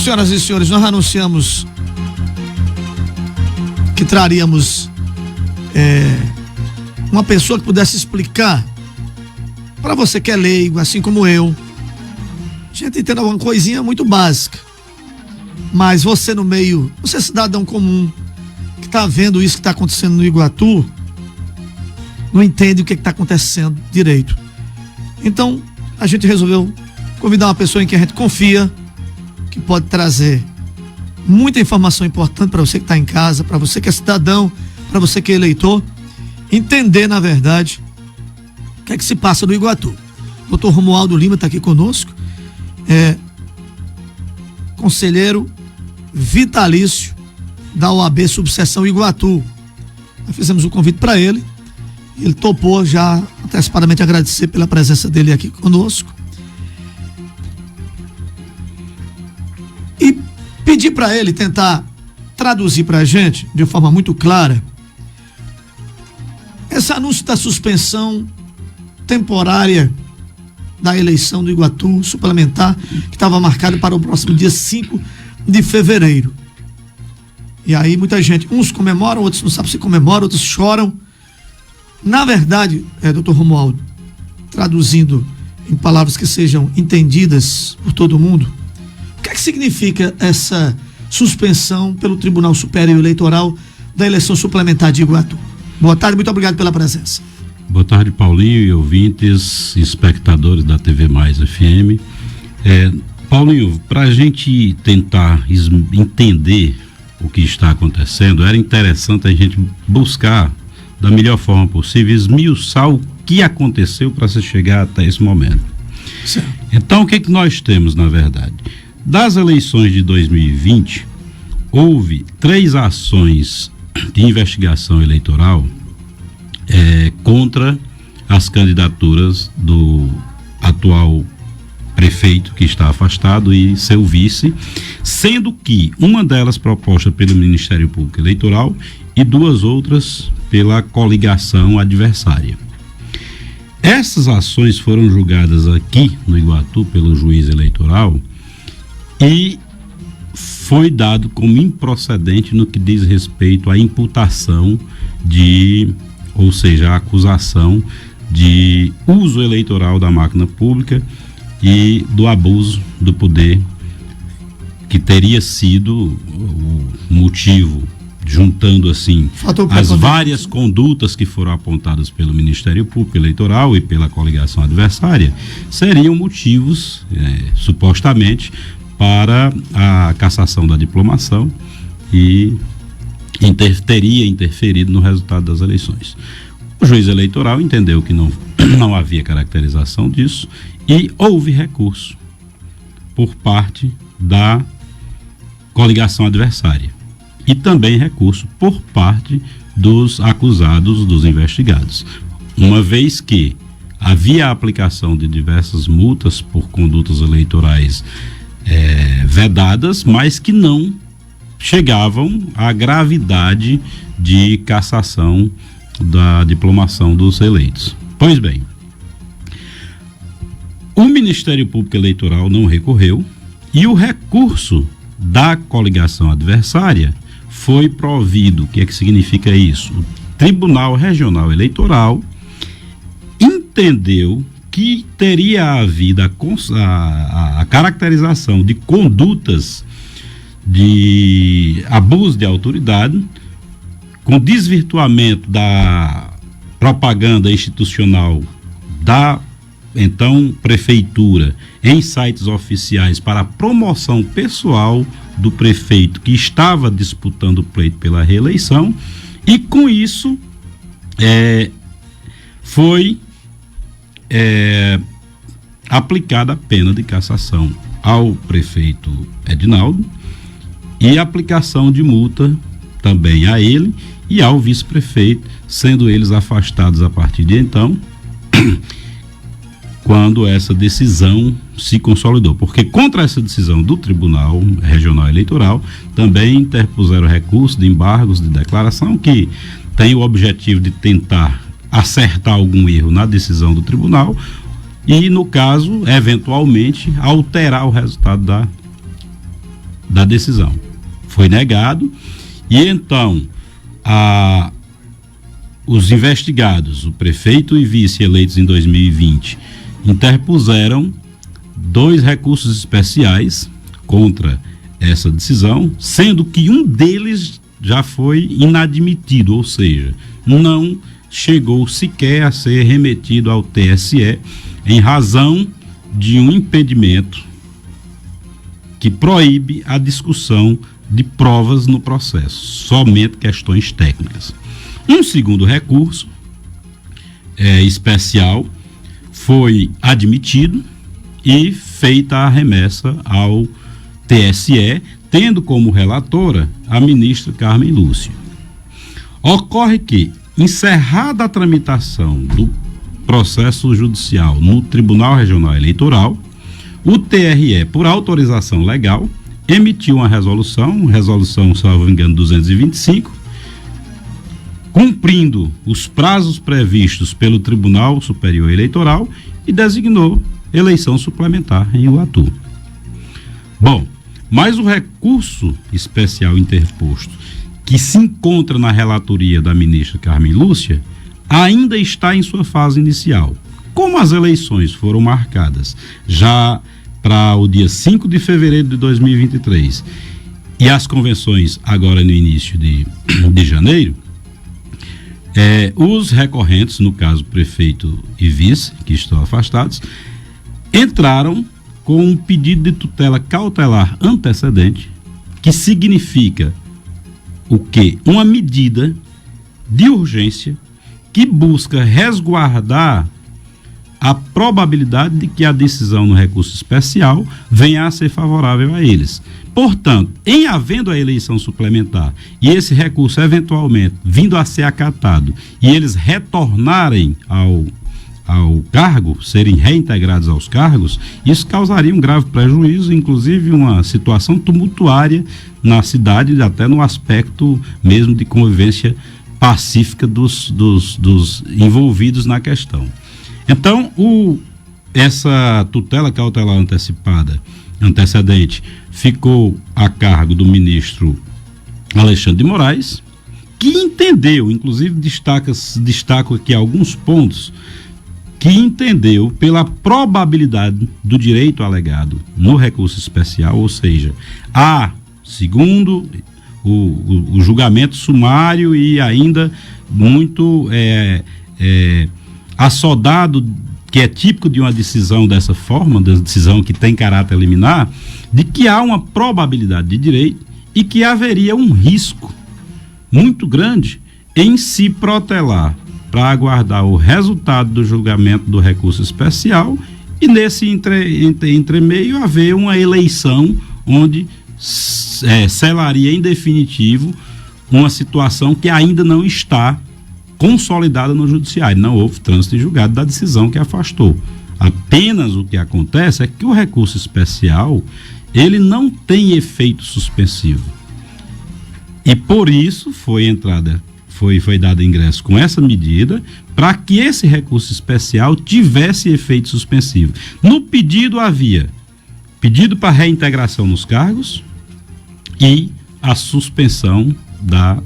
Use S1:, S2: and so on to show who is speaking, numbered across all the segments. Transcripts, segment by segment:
S1: senhoras e senhores, nós anunciamos que traríamos uma pessoa que pudesse explicar para você que é leigo, assim como eu. A gente entende uma coisinha muito básica, mas você no meio, você é cidadão comum que está vendo isso que está acontecendo no Iguatu, não entende o que está acontecendo direito. Então a gente resolveu convidar uma pessoa em quem a gente confia, que pode trazer muita informação importante para você que está em casa, para você que é cidadão, para você que é eleitor, entender na verdade o que é que se passa no Iguatu. O Dr. Romualdo Lima está aqui conosco, conselheiro vitalício da OAB Subseção Iguatu. Nós fizemos um convite para ele, ele topou já antecipadamente, agradecer pela presença dele aqui conosco e pedir para ele tentar traduzir para a gente de forma muito clara esse anúncio da suspensão temporária da eleição do Iguatu suplementar, que estava marcado para o próximo dia 5 de fevereiro. E aí muita gente, uns comemoram, outros não sabem se comemoram, outros choram. Na verdade, doutor Romualdo, traduzindo em palavras que sejam entendidas por todo mundo, o que é que significa essa suspensão pelo Tribunal Superior Eleitoral da eleição suplementar de Iguatu? Boa tarde, muito obrigado pela presença.
S2: Boa tarde, Paulinho e ouvintes, espectadores da TV Mais FM. Paulinho, para a gente tentar entender o que está acontecendo, era interessante a gente buscar da melhor forma possível, esmiuçar o que aconteceu para se chegar até esse momento.
S1: Certo.
S2: Então, o que é que nós temos, na verdade? Das eleições de 2020, houve 3 ações de investigação eleitoral contra as candidaturas do atual prefeito, que está afastado, e seu vice, sendo que uma delas proposta pelo Ministério Público Eleitoral e 2 outras pela coligação adversária. Essas ações foram julgadas aqui no Iguatu pelo juiz eleitoral e foi dado como improcedente no que diz respeito à imputação ou seja, a acusação de uso eleitoral da máquina pública e do abuso do poder, que teria sido o motivo, juntando assim as várias condutas que foram apontadas pelo Ministério Público Eleitoral e pela coligação adversária, seriam motivos, supostamente, para a cassação da diplomação e teria interferido no resultado das eleições. O juiz eleitoral entendeu que não havia caracterização disso e houve recurso por parte da coligação adversária e também recurso por parte dos acusados, dos investigados, uma vez que havia a aplicação de diversas multas por condutas eleitorais vedadas, mas que não chegavam à gravidade de cassação da diplomação dos eleitos. Pois bem, o Ministério Público Eleitoral não recorreu e o recurso da coligação adversária foi provido. O que é que significa isso? O Tribunal Regional Eleitoral entendeu que teria havido a caracterização de condutas de abuso de autoridade, com desvirtuamento da propaganda institucional da então prefeitura em sites oficiais para a promoção pessoal do prefeito que estava disputando o pleito pela reeleição, e com isso foi aplicada a pena de cassação ao prefeito Edinaldo e aplicação de multa também a ele e ao vice-prefeito, sendo eles afastados a partir de então, quando essa decisão se consolidou. Porque contra essa decisão do Tribunal Regional Eleitoral também interpuseram recurso de embargos de declaração, que tem o objetivo de tentar acertar algum erro na decisão do tribunal e, no caso, eventualmente alterar o resultado decisão. Foi negado e então os investigados, o prefeito e vice eleitos em 2020, interpuseram 2 recursos especiais contra essa decisão, sendo que um deles já foi inadmitido, ou seja, não chegou sequer a ser remetido ao TSE em razão de um impedimento que proíbe a discussão de provas no processo, somente questões técnicas. Um segundo recurso especial foi admitido e feita a remessa ao TSE, tendo como relatora a ministra Carmen Lúcia. Ocorre que, encerrada a tramitação do processo judicial no Tribunal Regional Eleitoral, o TRE, por autorização legal, emitiu uma resolução, salvo engano, 225, cumprindo os prazos previstos pelo Tribunal Superior Eleitoral e designou eleição suplementar em Iguatu. Bom, mas o recurso especial interposto, que se encontra na relatoria da ministra Carmen Lúcia, ainda está em sua fase inicial. Como as eleições foram marcadas já para o dia 5 de fevereiro de 2023 e as convenções agora no início de janeiro, os recorrentes, no caso prefeito e vice, que estão afastados, entraram com um pedido de tutela cautelar antecedente, que significa o quê? Uma medida de urgência que busca resguardar a probabilidade de que a decisão no recurso especial venha a ser favorável a eles. Portanto, em havendo a eleição suplementar e esse recurso eventualmente vindo a ser acatado e eles retornarem ao cargo, serem reintegrados aos cargos, isso causaria um grave prejuízo, inclusive uma situação tumultuária na cidade, até no aspecto mesmo de convivência pacífica dos envolvidos na questão. Então, essa tutela cautelar antecedente ficou a cargo do ministro Alexandre de Moraes, que entendeu, inclusive destaco aqui alguns pontos, que entendeu pela probabilidade do direito alegado no recurso especial, ou seja, segundo o julgamento sumário e ainda muito assodado, que é típico de uma decisão dessa forma, da decisão que tem caráter liminar, de que há uma probabilidade de direito e que haveria um risco muito grande em se protelar para aguardar o resultado do julgamento do recurso especial e nesse entremeio haver uma eleição onde selaria em definitivo uma situação que ainda não está consolidada no judiciário. Não houve trânsito em julgado da decisão que afastou. Apenas o que acontece é que o recurso especial, ele não tem efeito suspensivo. E por isso foi dado ingresso com essa medida para que esse recurso especial tivesse efeito suspensivo. No pedido havia pedido para reintegração nos cargos e a suspensão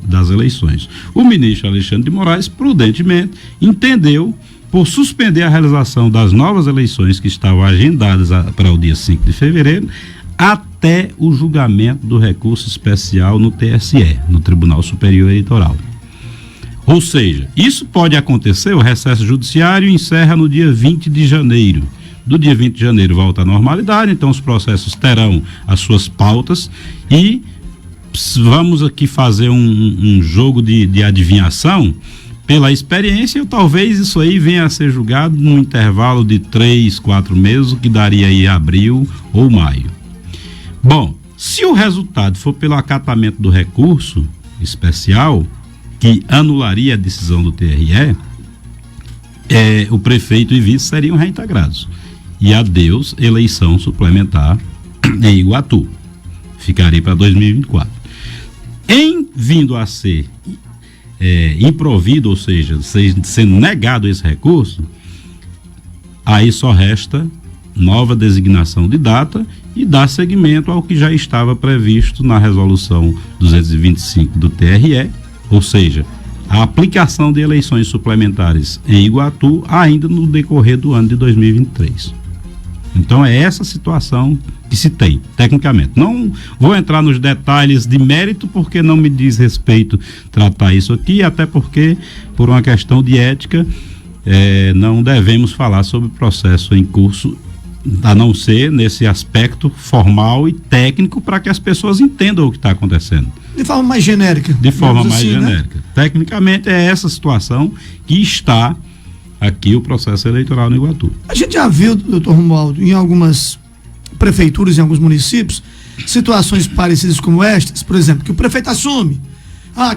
S2: das eleições. O ministro Alexandre de Moraes, prudentemente, entendeu por suspender a realização das novas eleições que estavam agendadas para o dia 5 de fevereiro, até o julgamento do recurso especial no TSE, no Tribunal Superior Eleitoral. Ou seja, isso pode acontecer, o recesso judiciário encerra no dia 20 de janeiro. Do dia 20 de janeiro volta à normalidade, então os processos terão as suas pautas e vamos aqui fazer um jogo de adivinhação. Pela experiência, talvez isso aí venha a ser julgado num intervalo de 3-4 meses, o que daria aí abril ou maio. Bom, se o resultado for pelo acatamento do recurso especial, que anularia a decisão do TRE, o prefeito e vice seriam reintegrados. E adeus, eleição suplementar em Iguatu. Ficaria para 2024. Em vindo a ser improvido, ou seja, sendo negado esse recurso, aí só resta nova designação de data e dar seguimento ao que já estava previsto na resolução 225 do TRE, ou seja, a aplicação de eleições suplementares em Iguatu ainda no decorrer do ano de 2023. Então é essa situação que se tem, tecnicamente. Não vou entrar nos detalhes de mérito, porque não me diz respeito tratar isso aqui, até porque, por uma questão de ética, não devemos falar sobre o processo em curso, a não ser nesse aspecto formal e técnico, para que as pessoas entendam o que está acontecendo.
S1: De forma mais genérica.
S2: De forma mais
S1: assim,
S2: genérica. Né? Tecnicamente é essa situação que está aqui o processo eleitoral no Iguatu.
S1: A gente já viu, doutor Romualdo, em algumas prefeituras, em alguns municípios, situações parecidas como estas, por exemplo, que o prefeito assume,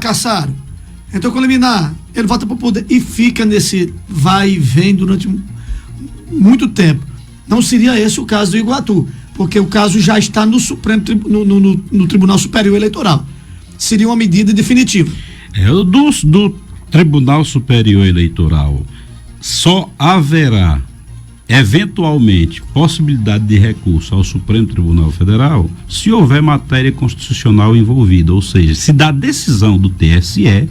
S1: caçaram, entrou com liminar, ele volta para o poder e fica nesse vai e vem durante muito tempo. Não seria esse o caso do Iguatu, porque o caso já está no Supremo, no Tribunal Superior Eleitoral. Seria uma medida definitiva.
S2: Do Tribunal Superior Eleitoral só haverá eventualmente possibilidade de recurso ao Supremo Tribunal Federal se houver matéria constitucional envolvida, ou seja, se da decisão do TSE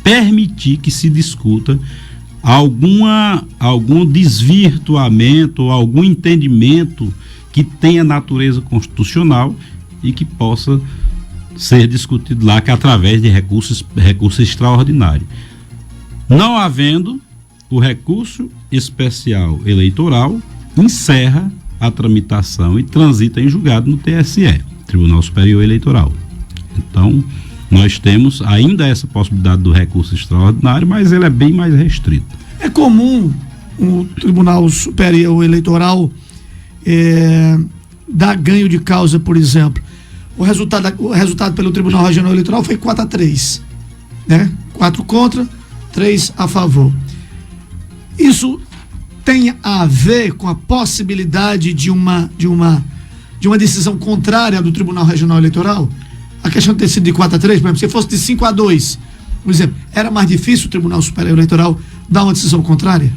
S2: permitir que se discuta algum desvirtuamento ou algum entendimento que tenha natureza constitucional e que possa ser discutido lá, que através de recurso extraordinário. Não havendo, o recurso especial eleitoral encerra a tramitação e transita em julgado no TSE, Tribunal Superior Eleitoral. Então, nós temos ainda essa possibilidade do recurso extraordinário, mas ele é bem mais restrito. É
S1: comum o Tribunal Superior Eleitoral dar ganho de causa, por exemplo. O resultado pelo Tribunal Regional Eleitoral foi 4-3, né? 4 contra, 3 a favor. Isso tem a ver com a possibilidade de uma decisão contrária do Tribunal Regional Eleitoral? A questão de ter sido de 4-3, por exemplo, se fosse de 5-2, por exemplo, era mais difícil o Tribunal Superior Eleitoral dar uma decisão contrária?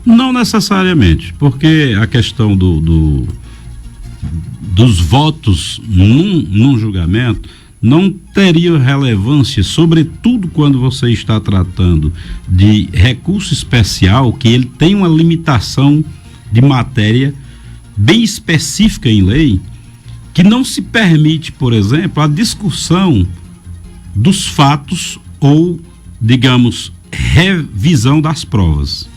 S2: Não necessariamente, porque a questão dos votos num julgamento não teria relevância, sobretudo quando você está tratando de recurso especial, que ele tem uma limitação de matéria bem específica em lei, que não se permite, por exemplo, a discussão dos fatos ou, digamos, revisão das provas.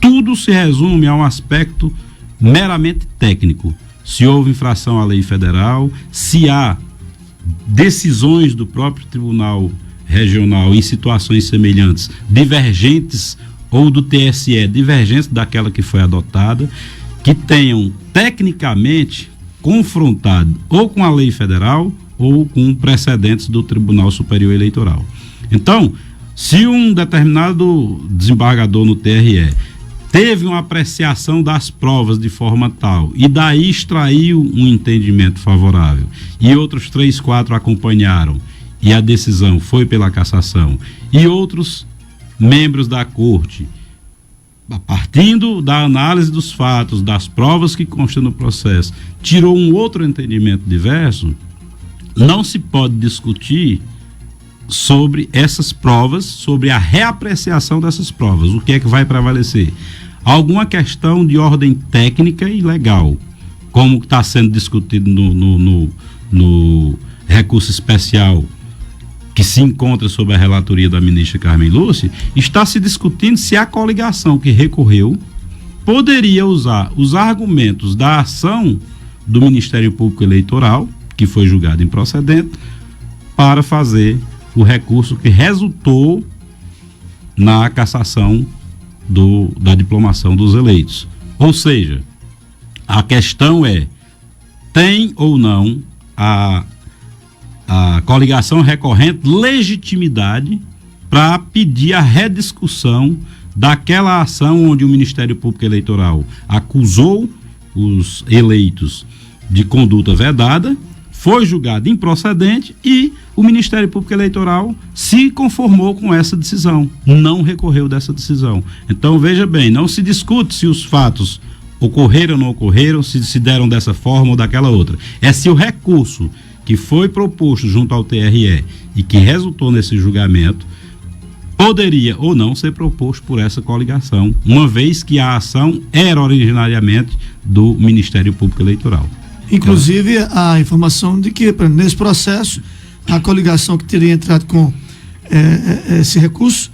S2: Tudo se resume a um aspecto meramente técnico. Se houve infração à lei federal, se há decisões do próprio Tribunal Regional em situações semelhantes, divergentes, ou do TSE, divergentes daquela que foi adotada, que tenham tecnicamente confrontado ou com a lei federal ou com precedentes do Tribunal Superior Eleitoral. Então, se um determinado desembargador no TRE teve uma apreciação das provas de forma tal e daí extraiu um entendimento favorável e outros 3, 4 acompanharam e a decisão foi pela cassação e outros membros da corte, partindo da análise dos fatos, das provas que constam no processo, tirou um outro entendimento diverso, não se pode discutir sobre essas provas, sobre a reapreciação dessas provas. O que é que vai prevalecer? Alguma questão de ordem técnica e legal, como está sendo discutido no recurso especial que se encontra sob a relatoria da ministra Carmen Lúcia, está se discutindo se a coligação que recorreu poderia usar os argumentos da ação do Ministério Público Eleitoral, que foi julgado improcedente, para fazer o recurso que resultou na cassação da diplomação dos eleitos. Ou seja, a questão é, tem ou não a coligação recorrente legitimidade para pedir a rediscussão daquela ação onde o Ministério Público Eleitoral acusou os eleitos de conduta vedada, foi julgado improcedente e o Ministério Público Eleitoral se conformou com essa decisão, não recorreu dessa decisão. Então, veja bem, não se discute se os fatos ocorreram ou não ocorreram, se deram dessa forma ou daquela outra. É se o recurso que foi proposto junto ao TRE e que resultou nesse julgamento poderia ou não ser proposto por essa coligação, uma vez que a ação era originariamente do Ministério Público Eleitoral.
S1: Inclusive, a informação de que, nesse processo, a coligação que teria entrado com esse recurso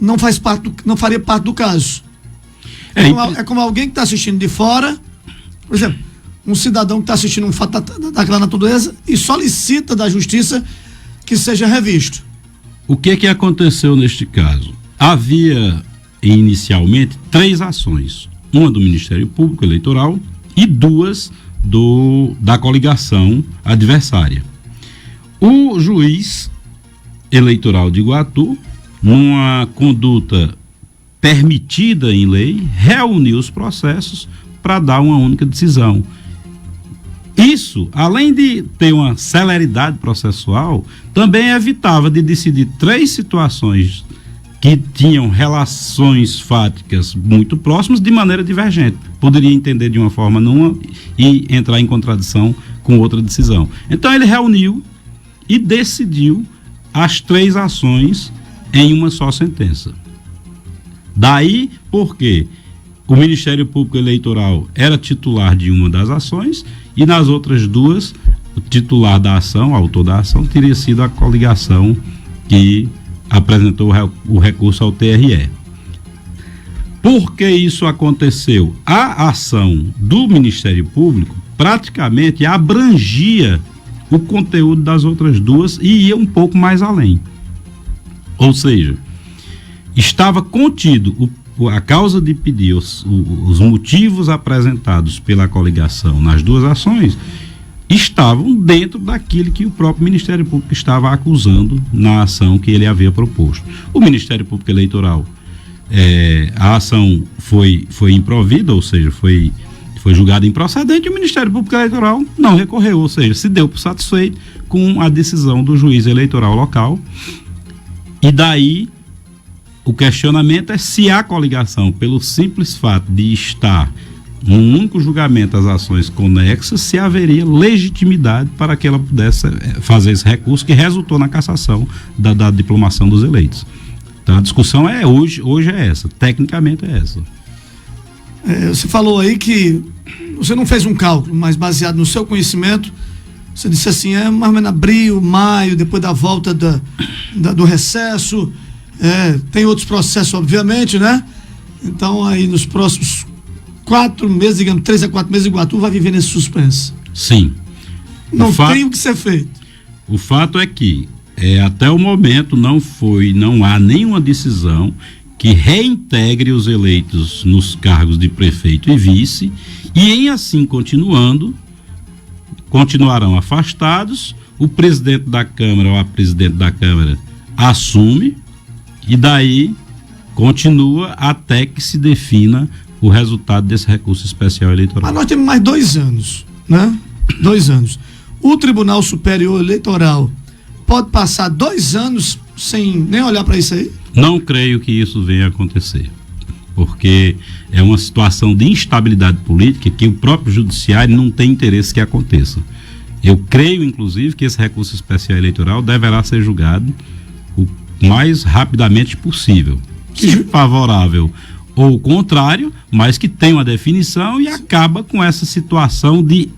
S1: não faria parte do caso. É como alguém que está assistindo de fora, por exemplo, um cidadão que está assistindo um fato daquela natureza e solicita da justiça que seja revisto.
S2: O que aconteceu neste caso? Havia inicialmente 3 ações, uma do Ministério Público Eleitoral e 2 da coligação adversária. O juiz eleitoral de Iguatu, numa conduta permitida em lei, reuniu os processos para dar uma única decisão. Isso, além de ter uma celeridade processual, também evitava de decidir 3 situações que tinham relações fáticas muito próximas de maneira divergente. Poderia entender de uma forma numa e entrar em contradição com outra decisão. Então ele reuniu e decidiu as 3 ações em uma só sentença. Daí porque o Ministério Público Eleitoral era titular de uma das ações e nas outras 2, o titular da ação, o autor da ação, teria sido a coligação que apresentou o recurso ao TRE. Por que isso aconteceu? A ação do Ministério Público praticamente abrangia o conteúdo das outras 2 e ia um pouco mais além. Ou seja, estava contido a causa de pedir os motivos apresentados pela coligação nas 2 ações estavam dentro daquilo que o próprio Ministério Público estava acusando na ação que ele havia proposto. O Ministério Público Eleitoral, a ação foi improvida, ou seja, foi julgada improcedente, e o Ministério Público Eleitoral não recorreu, ou seja, se deu por satisfeito com a decisão do juiz eleitoral local. E daí o questionamento é se a coligação, pelo simples fato de estar num único julgamento as ações conexas, se haveria legitimidade para que ela pudesse fazer esse recurso que resultou na cassação da diplomação dos eleitos. Então a discussão hoje é essa, tecnicamente é essa.
S1: Você falou aí que você não fez um cálculo, mas baseado no seu conhecimento, você disse assim, mais ou menos abril, maio, depois da volta do recesso, tem outros processos, obviamente, né? Então, aí nos próximos 4 meses, digamos, 3 a 4 meses, Iguatu vai viver nesse suspense.
S2: Sim.
S1: Não tem o que ser feito.
S2: O fato é que, até o momento, não há nenhuma decisão que reintegre os eleitos nos cargos de prefeito e vice, e em assim continuarão afastados, o presidente da Câmara ou a presidente da Câmara assume, e daí continua até que se defina o resultado desse recurso especial eleitoral.
S1: Mas nós temos mais 2 anos, né? 2 anos. O Tribunal Superior Eleitoral pode passar 2 anos sem nem olhar para isso aí?
S2: Não creio que isso venha a acontecer, porque é uma situação de instabilidade política que o próprio judiciário não tem interesse que aconteça. Eu creio, inclusive, que esse recurso especial eleitoral deverá ser julgado o mais rapidamente possível, se favorável ou contrário, mas que tem uma definição e acaba com essa situação de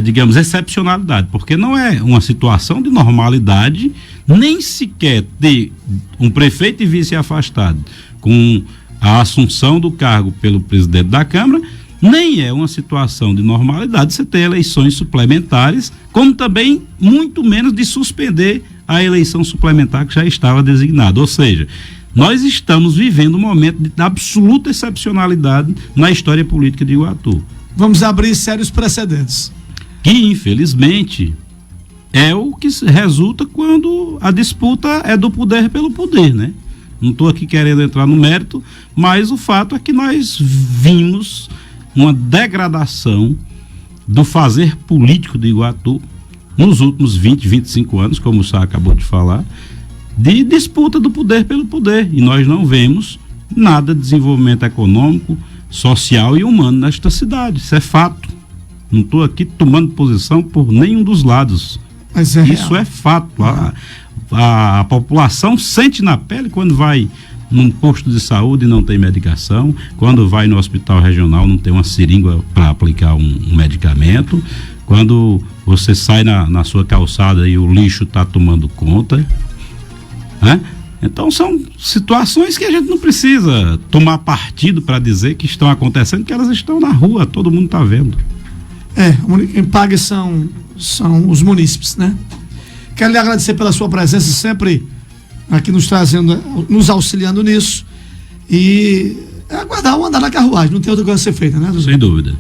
S2: digamos, excepcionalidade, porque não é uma situação de normalidade, nem sequer ter um prefeito e vice afastado com a assunção do cargo pelo presidente da Câmara, nem é uma situação de normalidade você ter eleições suplementares, como também muito menos de suspender a eleição suplementar que já estava designada. Ou seja, nós estamos vivendo um momento de absoluta excepcionalidade na história política de Iguatu.
S1: Vamos abrir sérios precedentes.
S2: Que, infelizmente, é o que resulta quando a disputa é do poder pelo poder, né? Não estou aqui querendo entrar no mérito, mas o fato é que nós vimos uma degradação do fazer político de Iguatu nos últimos 20, 25 anos, como o Sá acabou de falar, de disputa do poder pelo poder. E nós não vemos nada de desenvolvimento econômico, social e humano nesta cidade. Isso é fato. Não estou aqui tomando posição por nenhum dos lados.
S1: Mas é
S2: isso
S1: real.
S2: é fato. A população sente na pele quando vai num posto de saúde e não tem medicação, quando vai no hospital regional não tem uma seringa para aplicar um medicamento, quando você sai na sua calçada e o lixo está tomando conta, né? Então são situações que a gente não precisa tomar partido para dizer que estão acontecendo, que elas estão na rua, todo mundo está vendo.
S1: Quem paga são os munícipes, né? Quero lhe agradecer pela sua presença, sempre aqui nos auxiliando nisso, e aguardar o andar da carruagem, não tem outra coisa a ser feita, né, doutor?
S2: Sem dúvida.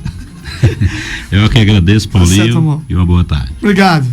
S2: Eu que agradeço, Paulinho,
S1: Tá certo,
S2: e uma boa tarde.
S1: Obrigado.